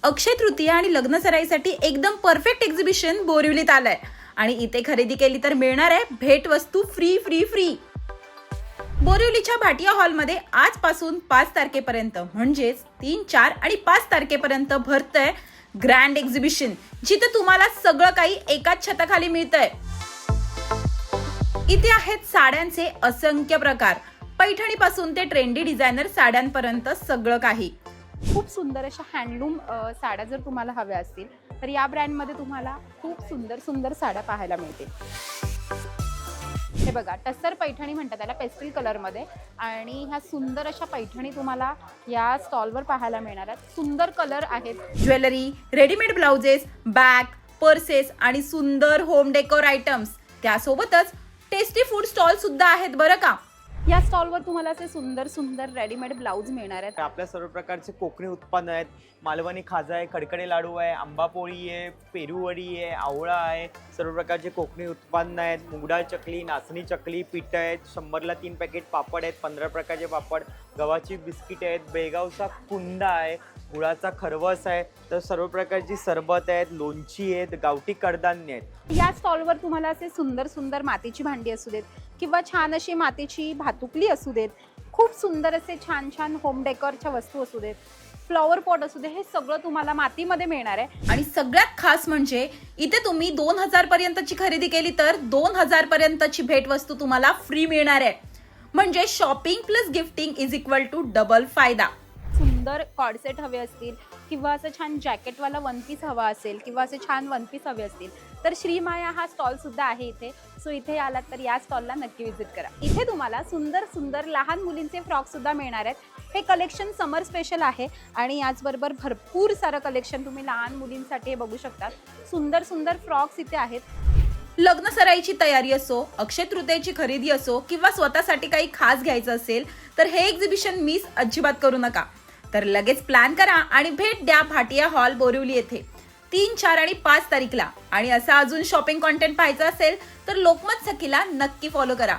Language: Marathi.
अक्षय तृतीया आणि लग्न सराईसाठी एकदम परफेक्ट एक्झिबिशन बोरिवलीत आलंय आणि इथे खरेदी केली तर मिळणार आहे भेटवस्तू फ्री फ्री फ्री। बोरिवलीच्या भाटिया हॉलमध्ये आजपासून 5 तारखेपर्यंत म्हणजेच 3, 4 आणि 5 तारखेपर्यंत भरतंय ग्रँड एक्झिबिशन, जिथे तुम्हाला सगळं काही एकाच छताखाली मिळतंय। इथे आहेत साड्यांचे असंख्य प्रकार, पैठणीपासून ते ट्रेंडी डिझायनर साड्यांपर्यंत सगळं काही। खूप सुंदर अशा हँडलूम साड्या जर तुम्हाला हव्या असतील तर या ब्रँडमध्ये तुम्हाला खूप सुंदर सुंदर साड्या पाहायला मिळतील। हे बघा, टस्सर पैठणी म्हणतात त्याला, पेस्टल कलरमध्ये, आणि ह्या सुंदर अशा पैठणी तुम्हाला या स्टॉलवर पाहायला मिळणार आहेत। सुंदर कलर आहेत। Jewellery, readymade blouses, bag, purses आणि सुंदर होम डेकोर आयटम्स, त्यासोबतच टेस्टी फूड स्टॉल सुद्धा आहेत बरं का। या स्टॉलवर तुम्हाला असे सुंदर सुंदर रेडीमेड ब्लाउज मिळणार आहेत। आपल्या सर्व प्रकारचे कोकणी उत्पन्न आहेत। मालवणी खाजा आहे, खडखडे लाडू आहे, आंबापोळी आहे, पेरूवडी आहे, आवळा आहे, सर्व प्रकारचे कोकणी उत्पन्न आहेत। मुगडाळ चकली, नाचणी चकली, पीठ आहेत, 100ला 3 पॅकेट पापड आहेत, 15 प्रकारचे पापड, गव्हाची बिस्किट आहेत, बेळगावचा कुंदा आहे, गुळाचा खरवस आहे, तर सर्व प्रकारची सरबत आहेत, लोणची आहेत, गावठी कडधान्य आहेत। या स्टॉलवर तुम्हाला असे सुंदर सुंदर मातीची भांडी असू देत किंवा छान अशी मातीची भातुकली असू देत, खूप सुंदर असे छान छान होम डेकोरच्या वस्तू असू देत, फ्लॉवर पॉट असू दे, हे सगळं तुम्हाला मातीमध्ये मिळणार आहे। आणि सगळ्यात खास म्हणजे इथे तुम्ही 2000 पर्यंतची खरेदी केली तर 2000 पर्यंतची भेटवस्तू तुम्हाला फ्री मिळणार आहे। म्हणजे shopping plus gifting is equal to double फायदा। सुंदर कॉर्डसेट हवे असतील किंवा असं छान जॅकेटवाला वन पीस हवा असेल किंवा असे छान वन पीस हवे असतील तर श्रीमाया हा स्टॉल सुद्धा आहे इथे। सो इथे आलात तर या स्टॉलला नक्की विजिट करा। इथे तुम्हाला सुंदर सुंदर लहान मुलींचे फ्रॉक सुद्धा मिळणार आहेत। हे कलेक्शन समर स्पेशल आहे आणि याचबरोबर भरपूर सारं कलेक्शन तुम्ही लहान मुलींसाठी हे बघू शकता। सुंदर सुंदर फ्रॉक्स इथे आहेत। लग्न सराईची तयारी असो, अक्षय तृतीयेची खरेदी असो किंवा स्वतःसाठी काही खास घ्यायचं असेल तर हे एक्झिबिशन मिस अजिबात करू नका। तर लगेच प्लॅन करा आणि भेट द्या भाटिया हॉल बोरिवली येथे 3, 4 आणि 5 तारीखला। आणि असा अजून शॉपिंग कॉन्टेंट पाहायचा असेल तर लोकमत सखीला नक्की फॉलो करा।